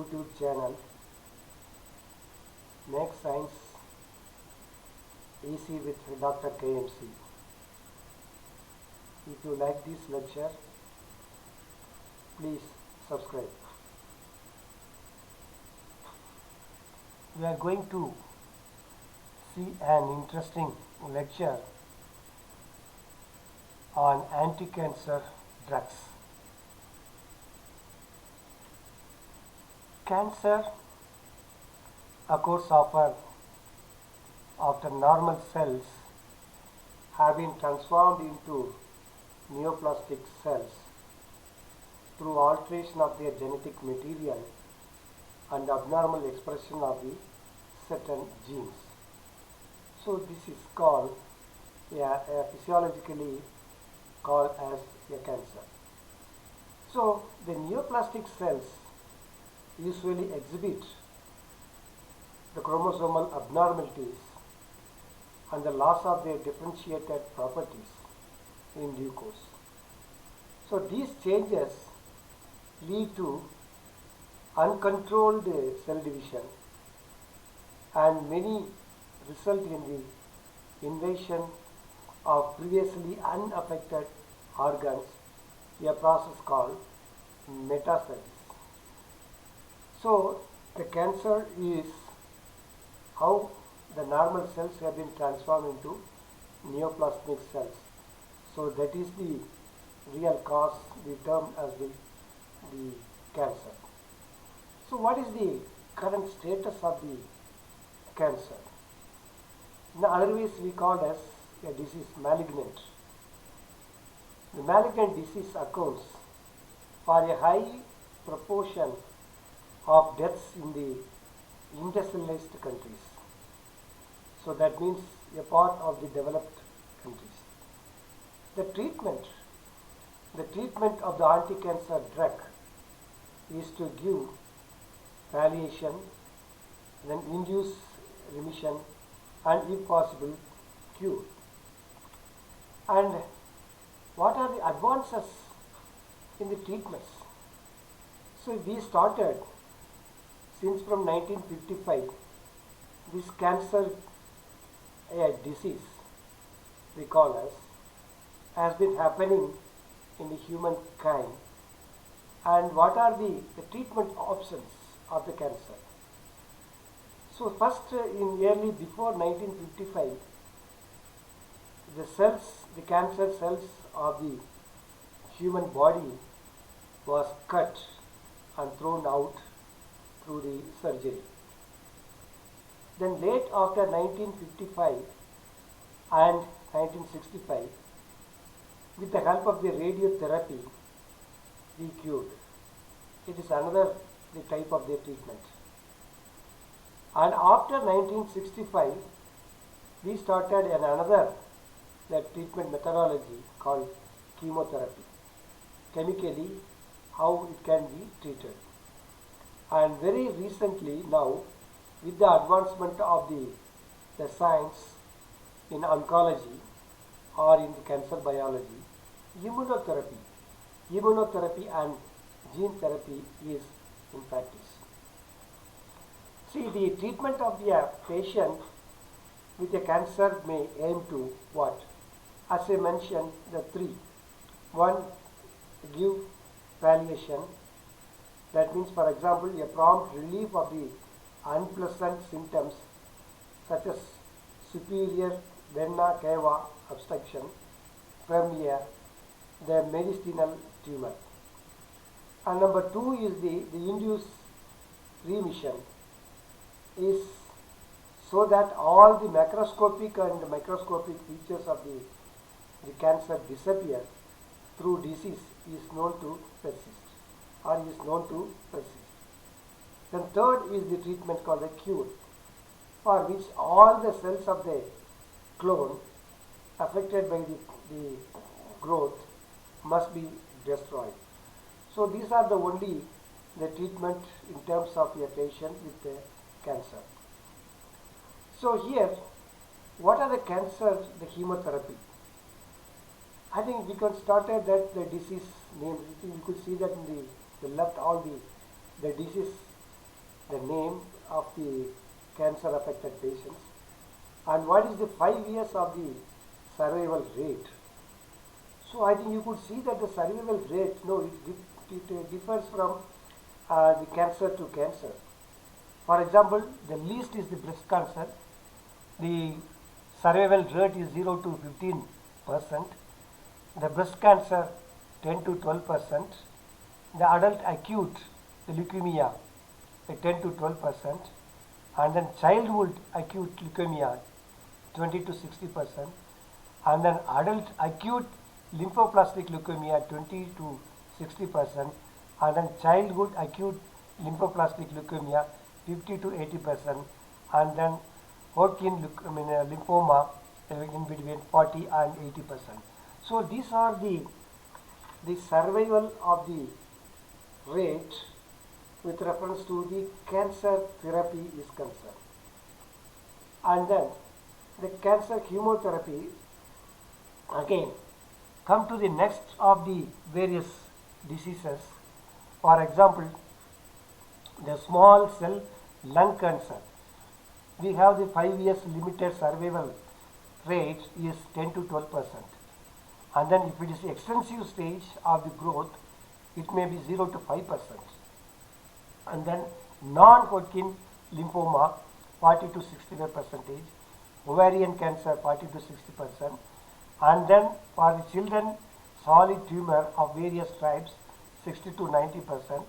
YouTube channel Make Science Easy with Dr. KMC. If you like this lecture, please subscribe. We are going to see an interesting lecture on anti-cancer drugs. Cancer occurs after normal cells have been transformed into neoplastic cells through alteration of their genetic material and abnormal expression of the certain genes. So this is called physiologically called as a cancer. So the neoplastic cells usually exhibit the chromosomal abnormalities and the loss of their differentiated properties in due course. So these changes lead to uncontrolled cell division, and many result in the invasion of previously unaffected organs, a process called metastasis. So the cancer is how the normal cells have been transformed into neoplastic cells. So that is the real cause we term as the cancer. So what is the current status of the cancer? In other ways we call as a disease malignant. The malignant disease accounts for a high proportion of deaths in the industrialized countries. So that means a part of the developed countries. The treatment of the anti-cancer drug is to give palliation, then induce remission, and if possible cure. And what are the advances in the treatments? So we started since from 1955 this cancer disease we call as has been happening in the humankind, and what are the treatment options of the cancer. So first in early before 1955 the cancer cells of the human body was cut and thrown out through the surgery. Then late after 1955 and 1965, with the help of the radiotherapy, we cured. It is another the type of the treatment. And after 1965, we started another treatment methodology called chemotherapy. Chemically, how it can be treated. And very recently now, with the advancement of the science in oncology or in the cancer biology, immunotherapy and gene therapy is in practice. See, the treatment of the patient with a cancer may aim to what? As I mentioned, the three. One, give palliation. That means, for example, a prompt relief of the unpleasant symptoms such as superior vena cava obstruction from the mediastinal tumor. And number two is the induced remission, is so that all the macroscopic and microscopic features of the cancer disappear through disease is known to persist or is known to persist. Then third is the treatment called the cure, for which all the cells of the clone affected by the growth must be destroyed. So these are the only the treatment in terms of a patient with the cancer. So here, what are the cancer, the chemotherapy? I think we can start at the disease name. You could see that in the left all the disease the name of the cancer affected patients, and what is the 5 years of the survival rate. So I think you could see that the survival rate, no, it differs from the cancer to cancer. For example, the least is the breast cancer. The survival rate is 0 to 15%. The breast cancer 10 to 12%. The adult acute, the leukemia, 10 to 12%. And then childhood acute leukemia 20 to 60%. And then adult acute lymphoplastic leukemia 20 to 60%. And then childhood acute lymphoplastic leukemia 50 to 80%. And then Hodgkin lymphoma in between 40 and 80%. So these are the survival of the rate with reference to the cancer therapy is concerned. And then the cancer chemotherapy, again, come to the next of the various diseases. For example, the small cell lung cancer. We have the 5 years limited survival rate is 10 to 12%. And then if it is extensive stage of the growth, it may be 0 to 5%. And then non-Hodgkin lymphoma 40 to 65%, ovarian cancer 40 to 60%, and then for the children solid tumor of various types 60 to 90%,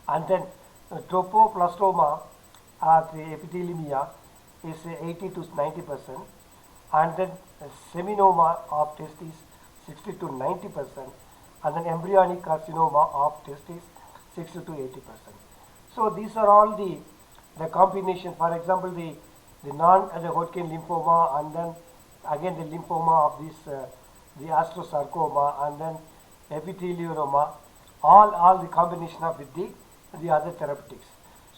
and then trophoblastoma the epithelia is 80 to 90%, and then seminoma of testes 60 to 90%, and then embryonic carcinoma of testes 60 to 80%. So these are all the combination. For example, the Hodgkin lymphoma, and then again the lymphoma of this the astrocarcinoma, and then epithelioma, all the combination of with the other therapeutics.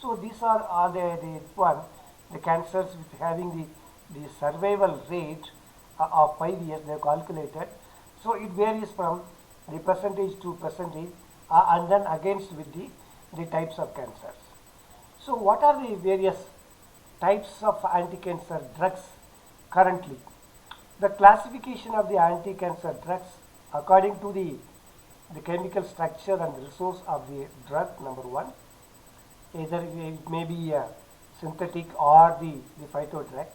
So these are the cancers with having the survival rate of 5 years they have calculated. So it varies from the percentage to percentage, and then against with the types of cancers. So what are the various types of anti-cancer drugs currently? The classification of the anti-cancer drugs according to the chemical structure and resource of the drug, number one, either it may be a synthetic or the phyto drug.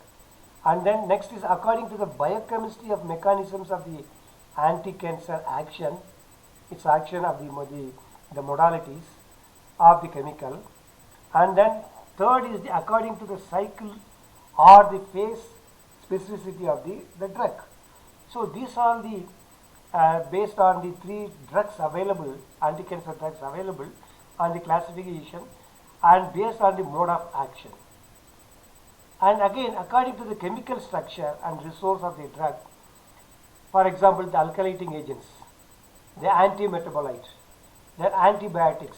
And then next is according to the biochemistry of mechanisms of the anti-cancer action, its action of the modalities of the chemical. And then third is according to the cycle or the phase specificity of the drug. So these are the based on the 3 drugs available, anti-cancer drugs available, on the classification and based on the mode of action. And again, according to the chemical structure and resource of the drug, for example, the alkylating agents, the anti-metabolite, the antibiotics,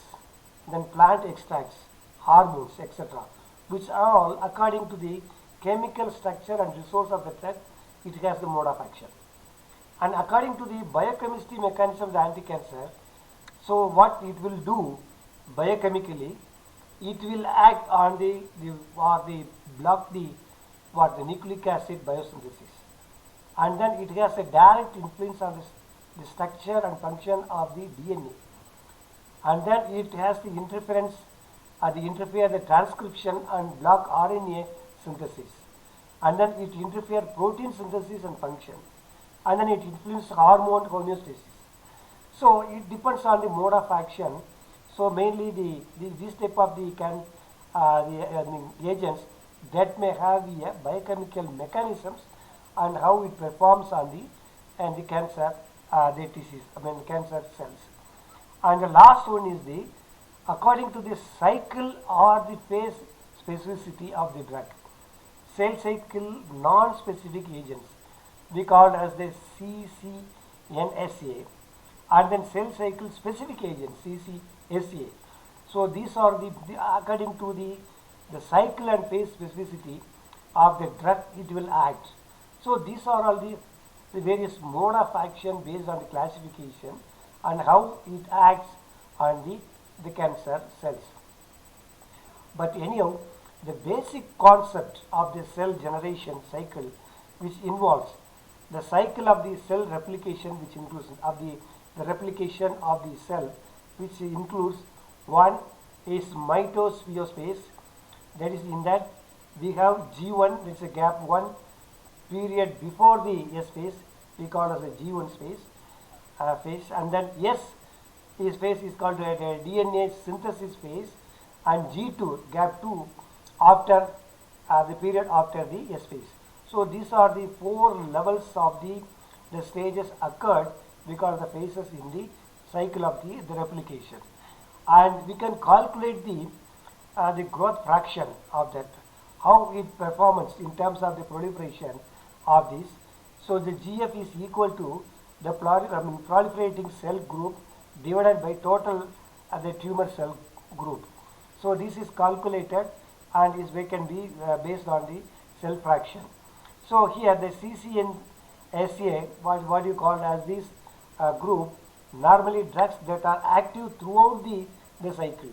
then plant extracts, hormones, etc., which are all according to the chemical structure and resource of the drug, it has the mode of action. And according to the biochemistry mechanism of the anti-cancer, so what it will do biochemically, it will act on block the nucleic acid biosynthesis, and then it has a direct influence on the structure and function of the DNA, and then it has the interference interfere the transcription and block RNA synthesis, and then it interfere protein synthesis and function, and then it influences hormone homeostasis. So it depends on the mode of action. So mainly this type of agents that may have biochemical mechanisms and how it performs on the cancer cancer cells. And the last one is according to the cycle or the phase specificity of the drug. Cell cycle non-specific agents we call as the CCNSA, and then cell cycle specific agents CCSA. So these are according to the cycle and phase specificity of the drug it will act. So these are all the various mode of action based on the classification and how it acts on the cancer cells. But anyhow, the basic concept of the cell generation cycle, which involves the cycle of the cell replication, which includes of the replication of the cell, which includes one is mitosphase. That is, in that we have G1, that's a gap 1 period before the S phase, we call as a G1 phase, and then S is phase is called a DNA synthesis phase, and G2 gap 2 after the period after the S phase. So these are the 4 levels of the stages occurred because of the phases in the cycle of the replication, and we can calculate the growth fraction of that, how it performs in terms of the proliferation of this. So the GF is equal to the proliferating cell group divided by total the tumor cell group. So this is calculated and we can be based on the cell fraction. So here the CCNSA, what you call as this group, normally drugs that are active throughout the cycle.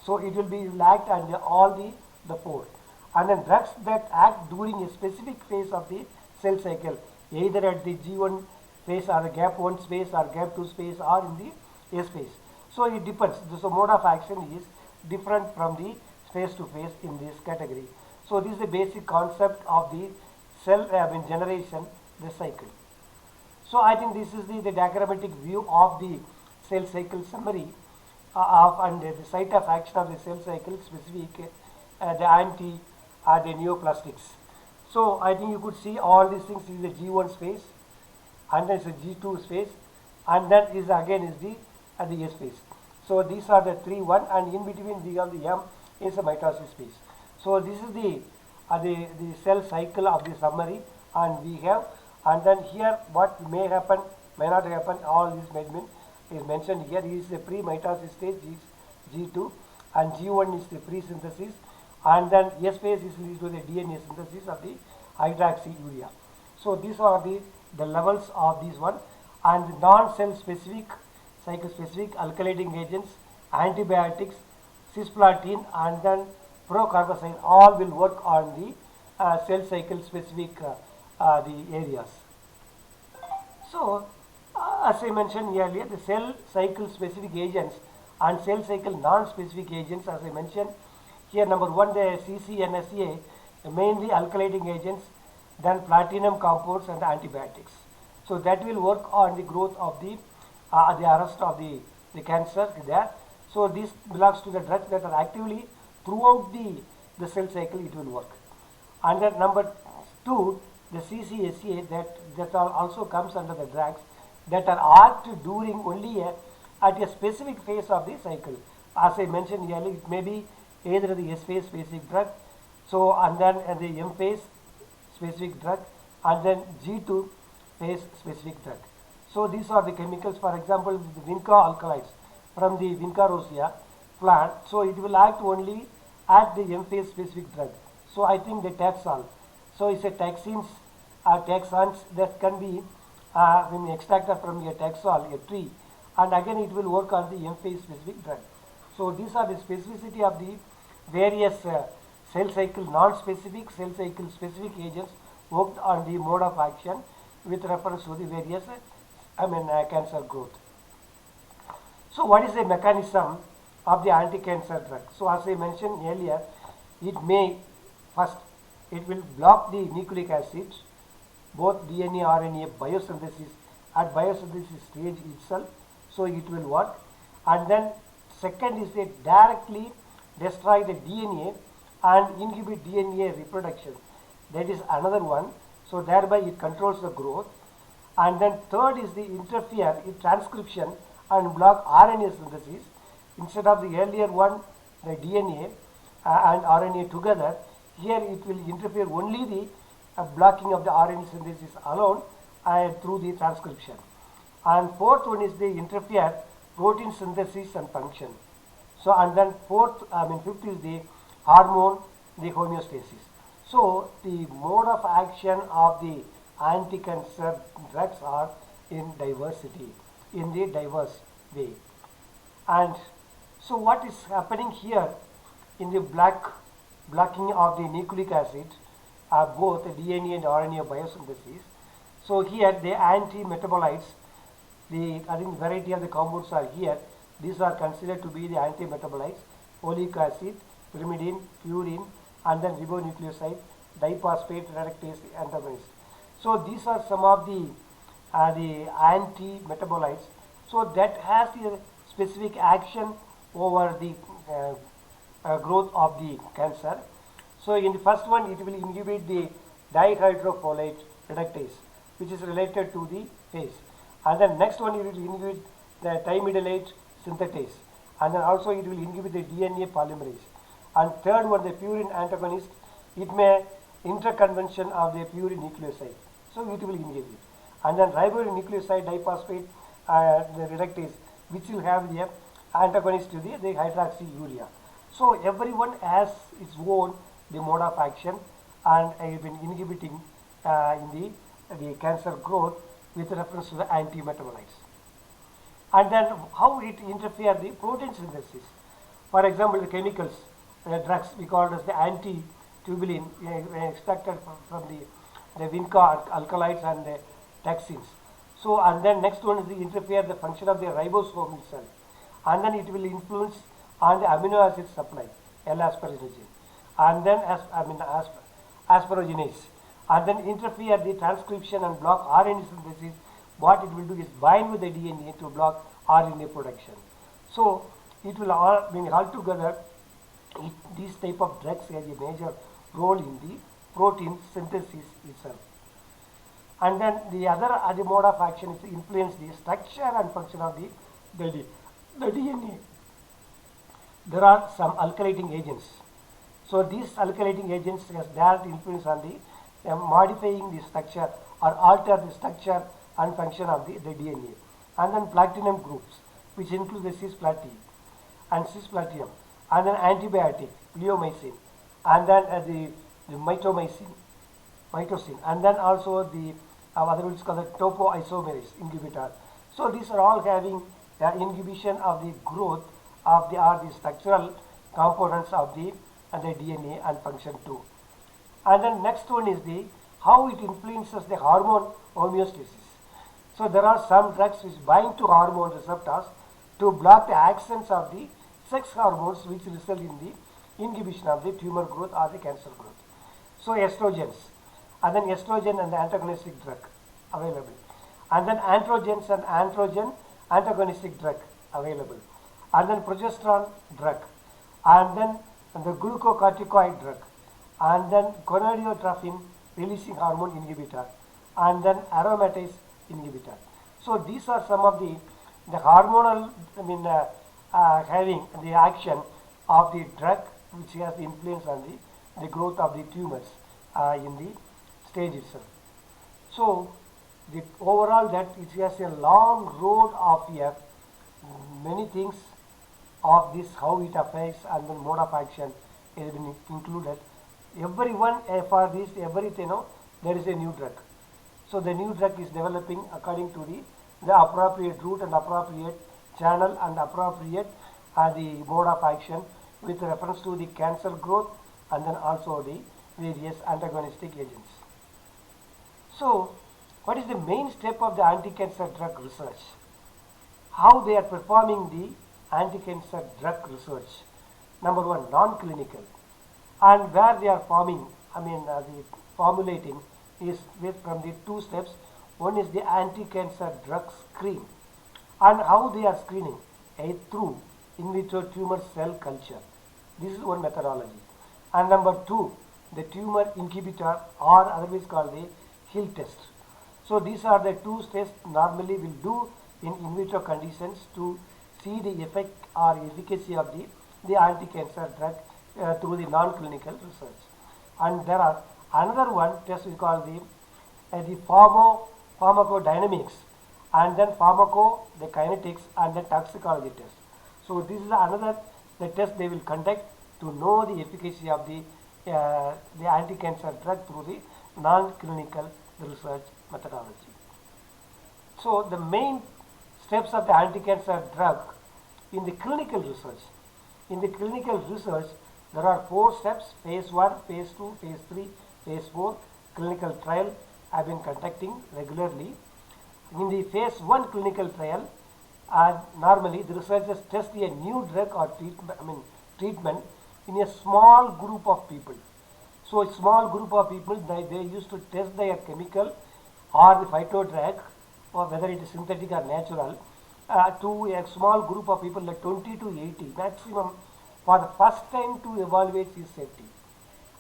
So it will be act on all the 4. And then drugs that act during a specific phase of the cell cycle, either at the G1 phase or the gap 1 phase or gap 2 phase or in the S phase. So it depends. So mode of action is different from the phase to phase in this category. So this is the basic concept of the cell generation, the cycle. So I think this is the diagrammatic view of the cell cycle summary and the site of action of the cell cycle specific, the anti the neoplastics. So I think you could see all these things is the G1 phase, and then it's a G2 phase, and then is again is the S phase. So these are the 3 1, and in between we have the M is a mitosis phase. So this is the cell cycle of the summary, and we have, and then here what may happen, may not happen, all this measurement is mentioned here. Is the pre-mitosis stage is G2, and G1 is the pre-synthesis, and then S phase is leads to the DNA synthesis of the hydroxyurea. So these are the levels of this one, and non-cell specific, cycle specific alkylating agents, antibiotics, cisplatin, and then procarbazine all will work on the cell cycle specific the areas. So as I mentioned earlier, the cell cycle specific agents and cell cycle non-specific agents, as I mentioned here, number 1 the CCNSA, mainly alkylating agents, then platinum compounds and antibiotics. So that will work on the growth of the arrest of the cancer there. So this belongs to the drugs that are actively throughout the cell cycle, it will work. And then number 2, the CCSA, that also comes under the drugs that are active during only at a specific phase of the cycle. As I mentioned earlier, it may be either the S phase specific drug, so and then the M phase specific drug, and then G2 phase specific drug. So these are the chemicals, for example, the vinca alkaloids from the Vinca rosea plant. So it will act only at the M phase specific drug. So I think the Taxol. So it's a taxines, taxons that can be when extracted from a Taxol, a tree, and again it will work on the M phase specific drug. So these are the specificity of the various cell cycle non-specific, cell cycle specific agents worked on the mode of action with reference to the various cancer growth. So what is the mechanism of the anti-cancer drug? So as I mentioned earlier, it may first, it will block the nucleic acid, both DNA, RNA biosynthesis at biosynthesis stage itself, so it will work. And then second is they directly destroy the DNA and inhibit DNA reproduction. That is another one. So thereby it controls the growth. And then third is the interfere in transcription and block RNA synthesis. Instead of the earlier one, the DNA and RNA together, here it will interfere only the blocking of the RNA synthesis alone through the transcription. And fourth one is the interfere protein synthesis and function. So and then fifth is the hormone, the homeostasis. So the mode of action of the anti-cancer drugs are in diversity, in the diverse way. And so what is happening here, in the blocking of the nucleic acid, both DNA and RNA biosynthesis. So here the anti-metabolites, I think variety of the compounds are here. These are considered to be the anti-metabolites: folic acid, pyrimidine, purine, and then ribonucleoside, diphosphate reductase antagonist. So these are some of the anti-metabolites. So that has a specific action over the growth of the cancer. So in the first one, it will inhibit the dihydrofolate reductase, which is related to the phase. And then next one, it will inhibit the thymidylate synthetase. And then also it will inhibit the DNA polymerase. And third one, the purine antagonist, it may interconvention of the purine nucleoside. So it will inhibit. And then ribonucleoside diphosphate the reductase, which will have the antagonist to the hydroxyurea. So everyone has its own the mode of action, and I have been inhibiting in the cancer growth with reference to the anti-metabolites. And then how it interferes the protein synthesis. For example, the chemicals, drugs we call as the anti-tubulin, extracted from the vinca alkaloids and the toxins. So, and then next one is the interfere the function of the ribosome itself, and then it will influence on the amino acid supply, L-asparagine, and then asparaginase, and then interfere the transcription and block RNA synthesis. What it will do is bind with the DNA to block RNA production. So it will all, when altogether, these type of drugs have a major role in the protein synthesis itself. And then the other mode of action is to influence the structure and function of the DNA. There are some alkylating agents. So these alkylating agents has direct influence on the modifying the structure or alter the structure and function of the DNA. And then platinum groups, which include the cisplatin and cisplatinum, and then antibiotic, bleomycin, and then the mitocin, and then also the other is called the topoisomerase inhibitor. So these are all having inhibition of the growth of the structural components of the DNA and function too. And then next one is the how it influences the hormone homeostasis. So there are some drugs which bind to hormone receptors to block the actions of the sex hormones, which result in the inhibition of the tumor growth or the cancer growth. So estrogens, and then estrogen and the antagonistic drug available, and then androgens and androgen antagonistic drug available, and then progesterone drug, and then the glucocorticoid drug, and then gonadotropin releasing hormone inhibitor, and then aromatase inhibitor. So these are some of the hormonal, having the action of the drug which has influence on the growth of the tumors in the stage itself. So the overall that it has a long road of many things of this, how it affects, and then mode of action has been included. Everyone for this, everything, there is a new drug. So the new drug is developing according to the appropriate route and appropriate channel and appropriate the mode of action with reference to the cancer growth and then also the various antagonistic agents. So what is the main step of the anti-cancer drug research? How they are performing the anti-cancer drug research? Number one, non-clinical, and where they are the formulating is from the two steps. One is the anti-cancer drug screen, and how they are screening through in vitro tumor cell culture. This is one methodology. And number two, the tumor inhibitor, or otherwise called the Hill test. So these are the two tests normally will do in vitro conditions to see the effect or efficacy of the anti-cancer drug through the non-clinical research. And there are another one test we call the pharmacodynamics, and then the kinetics, and then toxicology test. So this is another the test they will conduct to know the efficacy of the anti-cancer drug through the non-clinical research methodology. So the main steps of the anti-cancer drug in the clinical research. In the clinical research, There are 4 steps: phase 1, phase 2, phase 3, phase 4. Clinical trial have been conducting regularly. In the phase 1 clinical trial, normally the researchers test a new drug or treatment in a small group of people. So a small group of people, they used to test their chemical or the phyto drug, or whether it is synthetic or natural, to a small group of people, like 20 to 80 maximum, for the first time, to evaluate its safety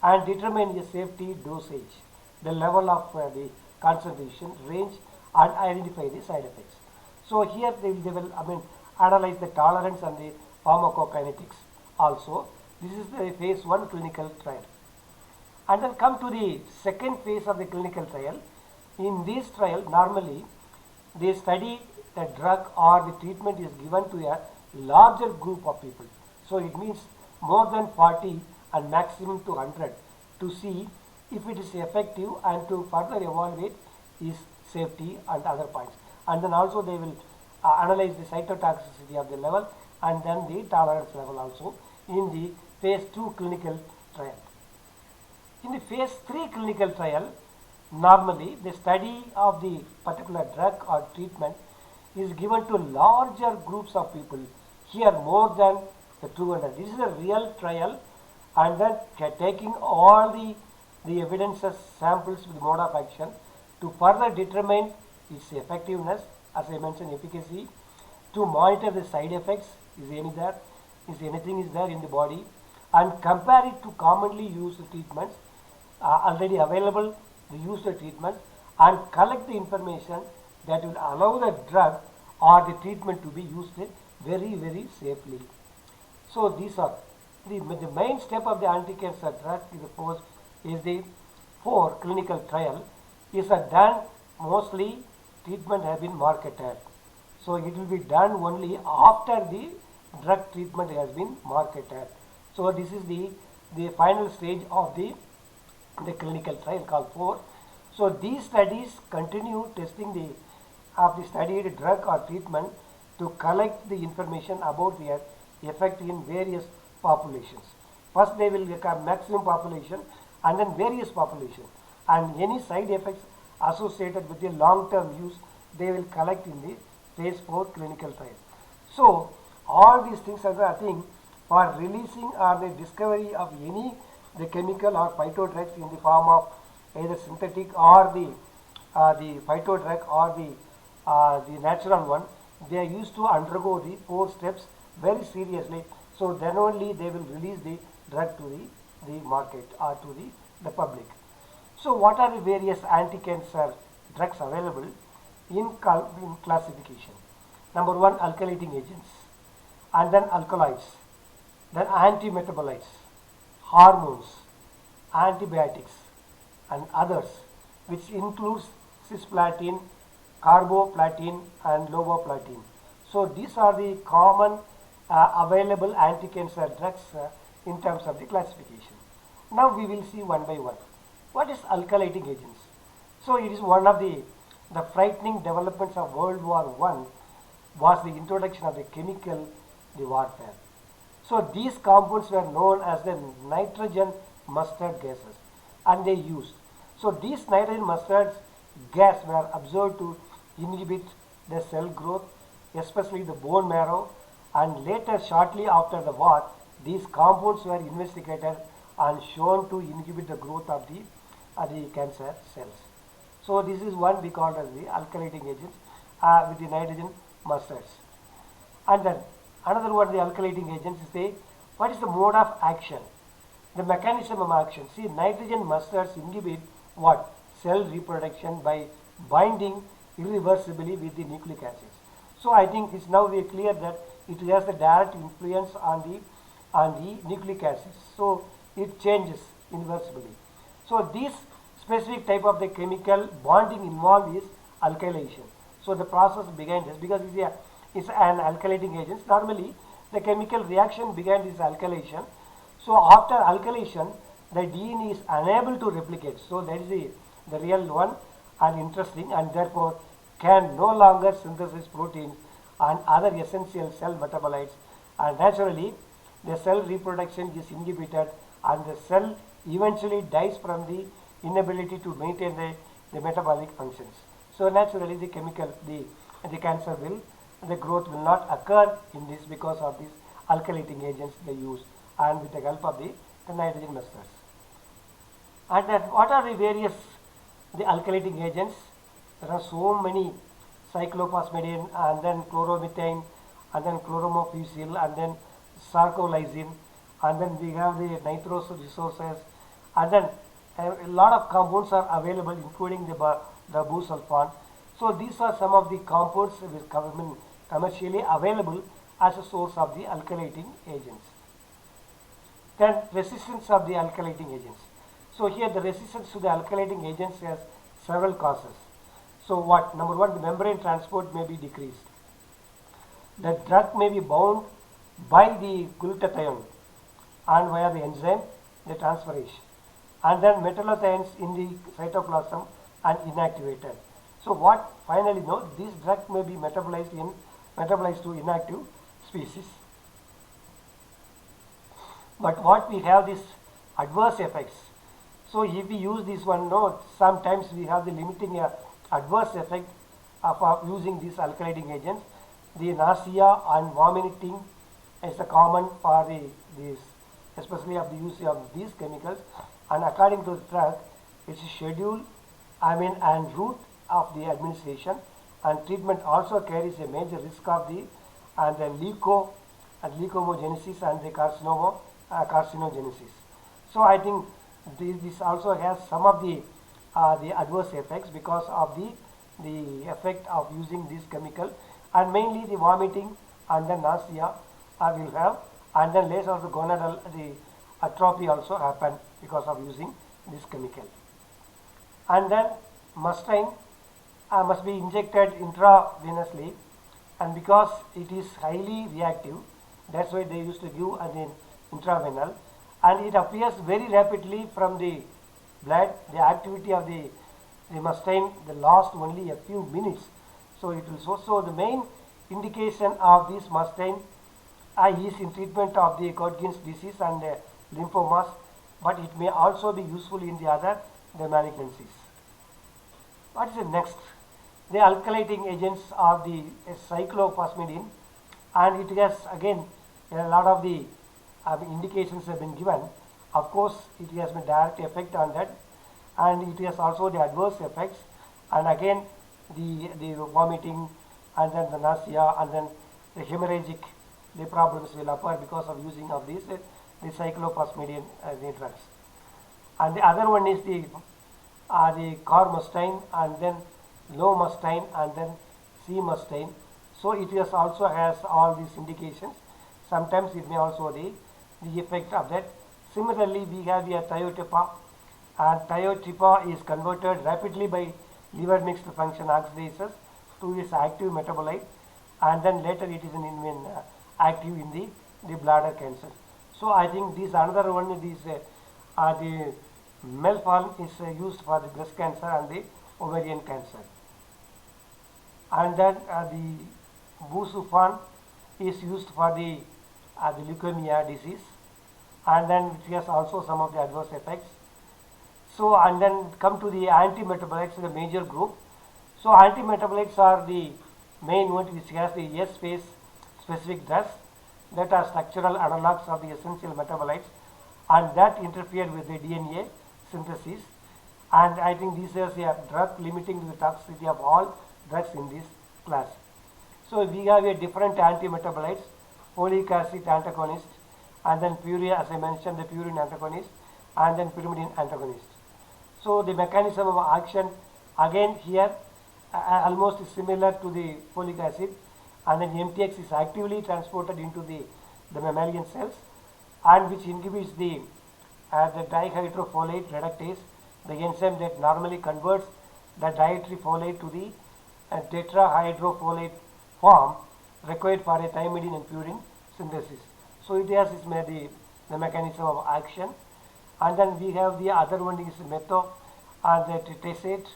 and determine the safety dosage, the level of the concentration range, and identify the side effects. So here they will analyze the tolerance and the pharmacokinetics also. This is the phase 1 clinical trial. And then come to the second phase of the clinical trial. In this trial, normally they study the drug or the treatment is given to a larger group of people. So it means more than 40 and maximum to 100, to see if it is effective and to further evaluate its safety and other points. And then also they will analyze the cytotoxicity of the level and then the tolerance level also in the phase 2 clinical trial. In the phase 3 clinical trial, normally the study of the particular drug or treatment is given to larger groups of people, here more than the 200. This is a real trial, and then taking all the evidences, samples with mode of action to further determine its effectiveness, as I mentioned, efficacy, to monitor the side effects, is anything is there in the body, and compare it to commonly used treatments, already available, the used treatments, and collect the information that will allow the drug or the treatment to be used very, very safely. So these are the main step of the anti-cancer drug is the 4 clinical trial is done. Mostly treatment have been marketed, so it will be done only after the drug treatment has been marketed. So this is the final stage of the clinical trial called 4. So these studies continue testing of the studied drug or treatment to collect the information about their effect in various populations. First they will get a maximum population and then various populations, and any side effects associated with the long-term use they will collect in the phase 4 clinical trial. So all these things are, I think, for releasing or the discovery of the chemical or phyto drugs in the form of either synthetic or the phyto drug or the natural one. They are used to undergo the 4 steps very seriously. So then only they will release the drug to the market or to the public. So what are the various anti-cancer drugs available in classification? Number 1, alkylating agents, and then alkaloids, then antimetabolites, hormones, antibiotics, and others, which includes cisplatin, carboplatin, and loboplatin. So these are the common available anti-cancer drugs in terms of the classification. Now we will see one by one. What is alkylating agents? So it is one of the frightening developments of World War I was the introduction of the chemical warfare. So these compounds were known as the nitrogen mustard gases, and they used. So these nitrogen mustard gas were observed to inhibit the cell growth, especially the bone marrow, and later, shortly after the war, these compounds were investigated and shown to inhibit the growth of the cancer cells. So this is one we call as the alkylating agents with the nitrogen mustards. And then another one, the alkylating agents, is what is the mode of action, the mechanism of action. See, nitrogen mustards inhibit what? Cell reproduction by binding irreversibly with the nucleic acids. So I think it's now very clear that it has the direct influence on the nucleic acids. So it changes irreversibly. So this specific type of the chemical bonding involved is alkylation. So the process began this because it's an alkylating agent. Normally the chemical reaction began is alkylation. So after alkylation, the DNA is unable to replicate. So that is the real one and interesting, and therefore can no longer synthesize proteins and other essential cell metabolites, and naturally the cell reproduction is inhibited and the cell eventually dies from the inability to maintain the metabolic functions. So naturally the cancer the growth will not occur in this because of these alkylating agents they use and with the help of the nitrogen methods. And then what are the various the alkylating agents? There are so many: cyclophosphamide and then chloromethane and then chloromofusil and then sarcolysine, and then we have the nitrous resources, and then a lot of compounds are available including the busulfan. So these are some of the compounds which commercially available as a source of the alkylating agents. Then resistance of the alkylating agents. So here the resistance to the alkylating agents has several causes. So what? Number one, the membrane transport may be decreased. The drug may be bound by the glutathione and via the enzyme, the transferase, and then metallothioneins in the cytoplasm and inactivated. So what finally no, this drug may be metabolized to inactive species. But what we have this adverse effects. So if we use this one, no, sometimes we have the limiting adverse effect of using these alkylating agents. The nausea and vomiting is the common for these, especially of the use of these chemicals. And according to the drug, its schedule, and route of the administration and treatment also carries a major risk of the leucomogenesis and the carcinogenesis. So I think this also has some of the adverse effects because of the effect of using this chemical, and mainly the vomiting and the nausea will have, and then later of the gonadal the atrophy also happen because of using this chemical. And then mustine must be injected intravenously, and because it is highly reactive, that's why they used to give an intravenal, and it appears very rapidly from the blood. The activity of the mustine lasts only a few minutes, so it will show. So the main indication of this mustine is in treatment of the Hodgkin's disease and lymphomas, but it may also be useful in the malignancies. What is the next? The alkylating agents are the cyclophosphamide, and it has again a lot of the indications have been given. Of course, it has a direct effect on that, and it has also the adverse effects, and again the vomiting, and then the nausea, and then the hemorrhagic the problems will occur because of using of these the cyclophosphamide the drugs. And the other one is the carmustine, and then lomustine, and then C-mustine. So it has also has all these indications. Sometimes it may also the effect of that. Similarly, we have the thiotepa, and thiotepa is converted rapidly by liver mixed function oxidases to its active metabolite, and then later it is active in the bladder cancer. So I think this another one is the melphalan is used for the breast cancer and the ovarian cancer, and then the busulfan is used for the leukemia disease, and then it has also some of the adverse effects. So and then come to the antimetabolites, the major group. So antimetabolites are the main one which has the S phase specific drugs that are structural analogs of the essential metabolites, and that interfere with the DNA synthesis. And I think this is a drug limiting the toxicity of all drugs in this class. So we have a different antimetabolites: folic acid antagonist, and then purine, as I mentioned, the purine antagonist, and then pyrimidine antagonist. So the mechanism of action again here almost is similar to the folic acid, and then MTX is actively transported into the mammalian cells, and which inhibits the dihydrofolate reductase, the enzyme that normally converts the dietary folate to the tetrahydrofolate form required for a thymidine and purine synthesis. So it has the mechanism of action. And then we have the other one is metho and the trisate,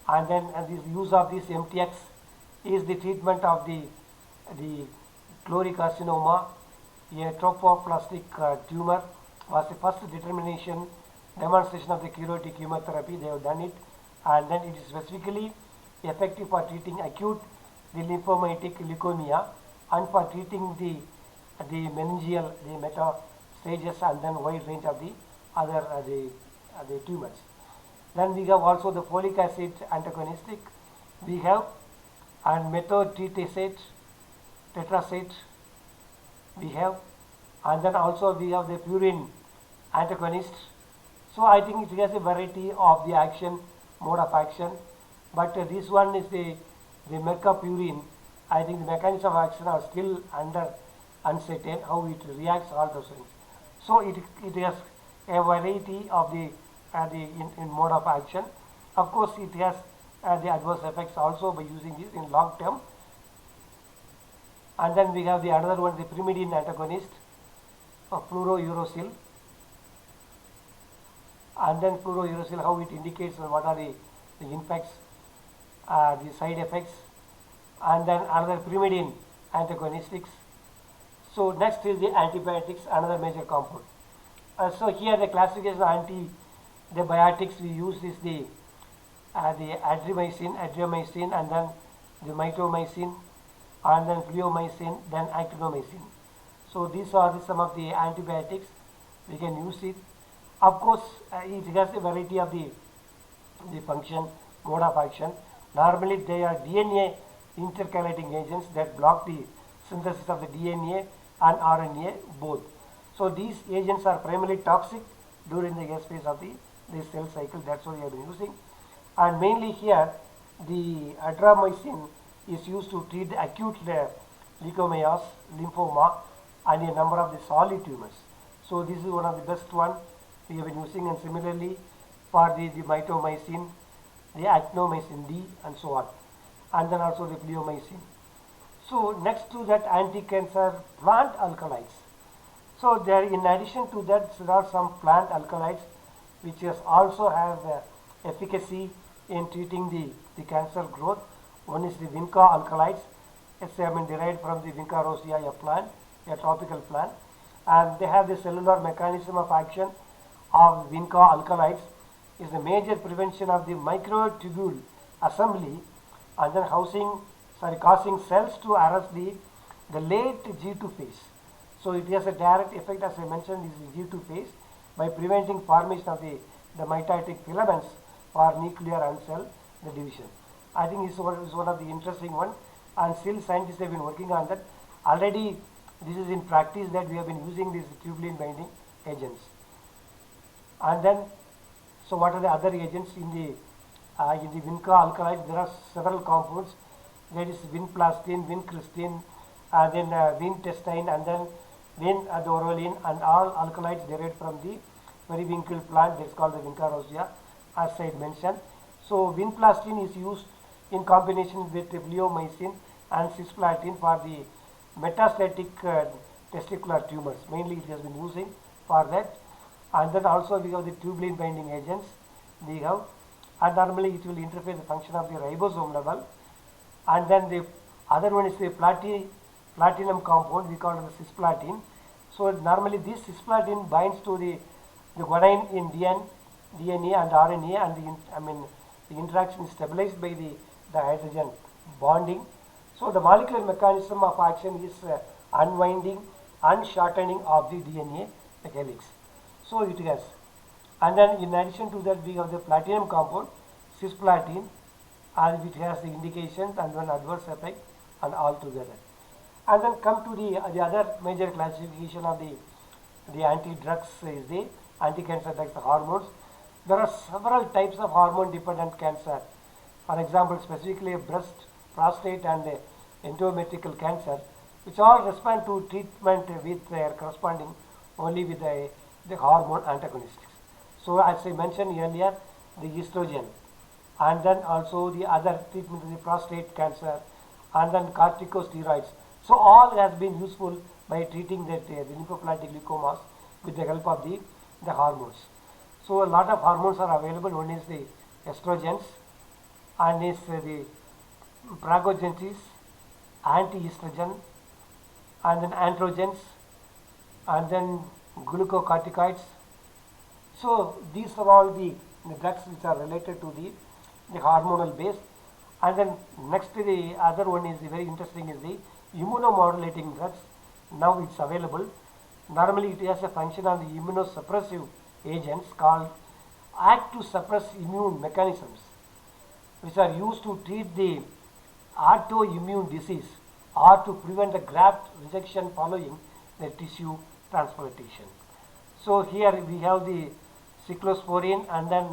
and then this use of this MTX is the treatment of the chloricarcinoma, a trophoblastic tumor was the first demonstration of the curative chemotherapy. They have done it, and then it is specifically effective for treating acute the lymphomatic leukemia and for treating the meningeal, the metastages, and then wide range of the other the tumors. Then we have also the folic acid antagonistic. We have and methotrexate, tetracate. We have, and then also we have the purine antagonist. So I think it has a variety of the action, mode of action, but this one is the mercapurine. I think the mechanism of action are still under uncertain how it reacts, all those things. So it has a variety of the in mode of action. Of course, it has the adverse effects also by using this in long term. And then we have the another one, the pyrimidine antagonist of fluorouracil. And then fluorouracil, how it indicates what are the impacts, the side effects. And then another pyrimidine antagonistics. So next is the antibiotics, another major compound. So here the classification of the biotics we use is the adriamycin, and then the mitomycin, and then fluomycin, then actinomycin. So these are some of the antibiotics we can use it. Of course, it has a variety of the function, mode of action. Normally they are DNA intercalating agents that block the synthesis of the DNA and RNA both. So these agents are primarily toxic during the S phase of the cell cycle. That's what we have been using. And mainly here the adriamycin is used to treat the acute leukemias, lymphoma, and a number of the solid tumors. So this is one of the best one we have been using, and similarly for the mitomycin, the actinomycin D, and so on, and then also the fluomycin. So next to that, anti-cancer plant alkaloids. So there, in addition to that, there are some plant alkaloids which also have efficacy in treating the cancer growth. One is the vinca alkaloids. It's derived from the Vinca rosea, a plant, a tropical plant, and they have the cellular mechanism of action of vinca alkaloids is the major prevention of the microtubule assembly, and then causing cells to arrest the late G2 phase. So it has a direct effect, as I mentioned, is the G2 phase by preventing formation of the mitotic filaments for nuclear and cell division. I think it's one of the interesting one, and still scientists have been working on that. Already this is in practice that we have been using these tubulin binding agents. And then, so what are the other agents in the vinca alkaloids? There are several compounds. That is vinplastin, vincristin, then vintestine, and then vinadorolin, and all alkaloids derived from the periwinkle plant. That's called the Vinca rosea, as I mentioned. So vinplastin is used in combination with fluomycin and cisplatin for the metastatic testicular tumors. Mainly it has been using for that. And then also we have the tubulin binding agents we have, and normally it will interfere the function of the ribosome level. And then the other one is the platinum compound, we call it the cisplatin. So normally this cisplatin binds to the guanine in DNA and RNA, and the interaction is stabilized by the hydrogen bonding. So the molecular mechanism of action is unwinding and shortening of the DNA helix. So it has, and then in addition to that we have the platinum compound, cisplatin, and which has the indications and one adverse effect and all together. And then come to the other major classification of the anti-drugs is the anti-cancer drugs, the hormones. There are several types of hormone-dependent cancer. For example, specifically breast, prostate, and endometrial cancer, which all respond to treatment with their corresponding only with the hormone antagonists. So as I mentioned earlier, the estrogen, and then also the other treatment of the prostate cancer, and then corticosteroids. So all has been useful by treating the lymphoplastic leukomas with the help of the hormones. So a lot of hormones are available. One is the estrogens, and is the progestins, anti-estrogen, and then androgens, and then glucocorticoids. So these are all the drugs which are related to the hormonal base. And then next the other one is very interesting is the immunomodulating drugs. Now it's available. Normally it has a function on the immunosuppressive agents called act to suppress immune mechanisms, which are used to treat the autoimmune disease or to prevent the graft rejection following the tissue transplantation. So here we have the cyclosporine, and then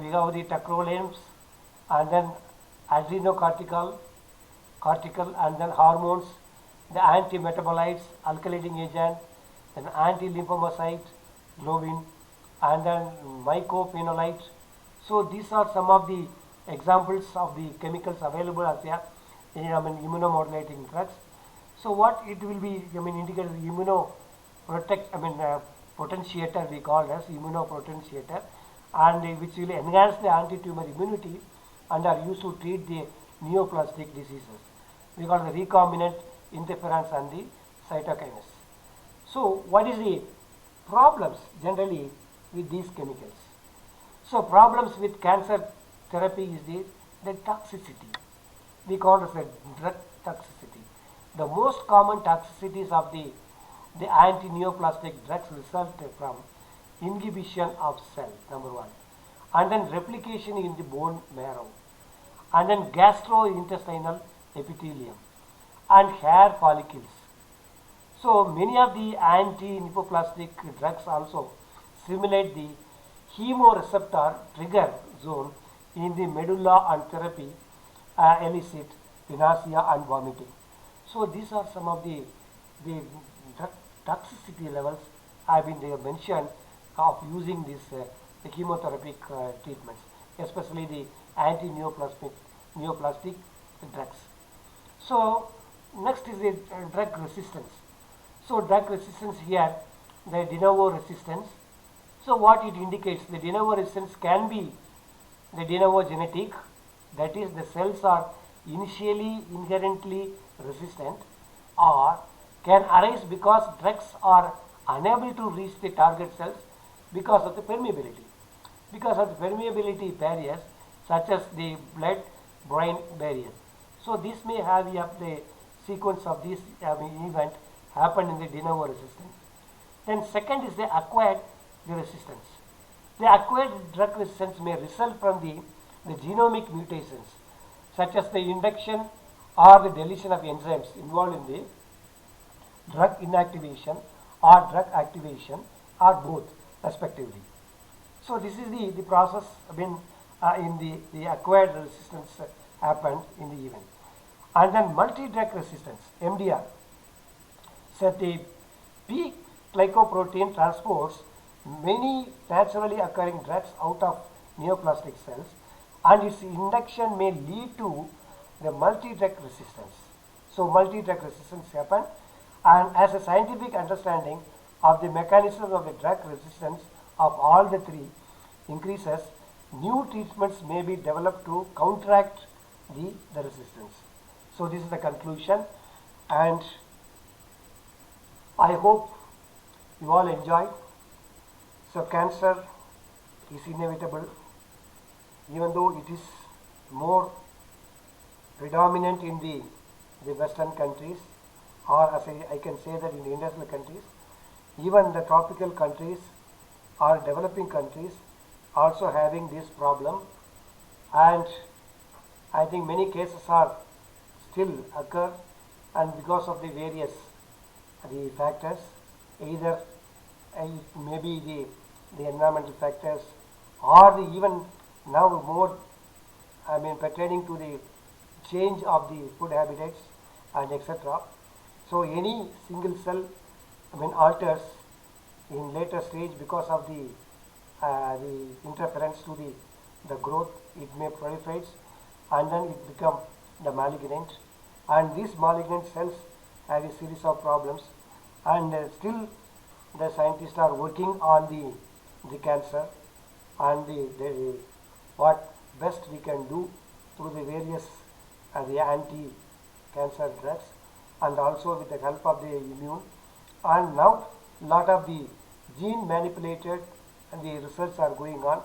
we have the tacrolimus, and then cortical, and then hormones, the anti-metabolites, alkylating agent, then anti-lymphocyte, globin, and then mycophenolate. So these are some of the examples of the chemicals available as a immunomodulating drugs. So what it will be, indicated potentiator, we call as immunopotentiator, and which will enhance the anti-tumor immunity and are used to treat the neoplastic diseases. We call the recombinant interferons and the cytokines. So what is the problems generally with these chemicals? So problems with cancer therapy is the toxicity. We call it as a drug toxicity. The most common toxicities of the anti-neoplastic drugs result from inhibition of cell, number one, and then replication in the bone marrow, and then gastrointestinal epithelium, and hair follicles. So many of the anti-neoplastic drugs also stimulate the chemoreceptor trigger zone in the medulla and therapy elicit nausea and vomiting. So these are some of the drug toxicity levels have been mentioned of using this the chemotherapeutic treatments, especially the neoplastic drugs. So next is the drug resistance. So drug resistance here, the de novo resistance. So what it indicates, the de novo resistance can be the de novo genetic, that is the cells are initially inherently resistant, or can arise because drugs are unable to reach the target cells because of the permeability. Because of the permeability barriers such as the blood-brain barrier. So this may have the sequence of this event happen in the de novo resistance. Then second is the acquired resistance. The acquired drug resistance may result from the genomic mutations such as the induction or the deletion of enzymes involved in the drug inactivation or drug activation, or both respectively. So this is the process when in the acquired resistance happened in the event. And then multi-drug resistance, MDR. So the P glycoprotein transports many naturally occurring drugs out of neoplastic cells, and its induction may lead to the multi-drug resistance. So multi-drug resistance happen, and as a scientific understanding of the mechanisms of the drug resistance of all the three increases, new treatments may be developed to counteract the resistance. So this is the conclusion, and I hope you all enjoyed. So cancer is inevitable, even though it is more predominant in the Western countries, or as I can say that in the industrial countries, even the tropical countries or developing countries also having this problem, and I think many cases are still occur, and because of the various the factors, either it may be the environmental factors, or the even now more pertaining to the change of the food habitats and etc. So any single cell alters in later stage because of the interference to the growth, it may proliferate and then it become the malignant, and these malignant cells have a series of problems, and still the scientists are working on the cancer, and what best we can do through the various the anti-cancer drugs, and also with the help of the immune and now lot of the gene manipulated and the research are going on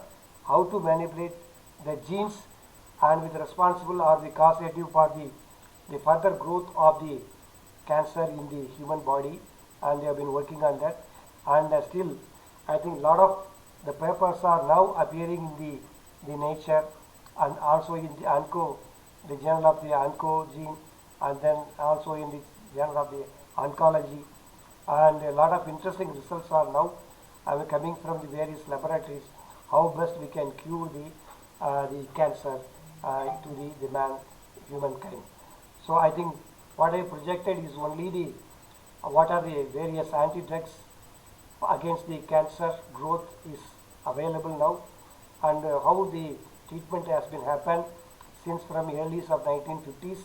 how to manipulate the genes and with responsible or the causative for the further growth of the cancer in the human body, and they have been working on that. And still I think lot of the papers are now appearing in the Nature and also in the Onco, the journal of the Oncogene, and then also in the journal of the Oncology, and a lot of interesting results are now coming from the various laboratories how best we can cure the cancer to the man humankind. So I think what I projected is only the what are the various anti-drugs against the cancer growth is available now, and how the treatment has been happened since from early of 1950s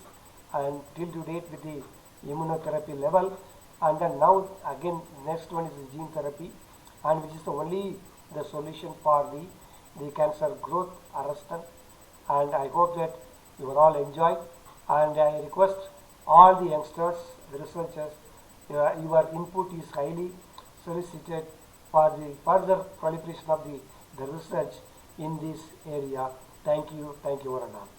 and till to date with the immunotherapy level, and then now again next one is the gene therapy, and which is the only the solution for the cancer growth arrestant. And I hope that you will all enjoy, and I request all the youngsters, the researchers, your input is highly solicited for the further proliferation of the research in this area. Thank you one and all.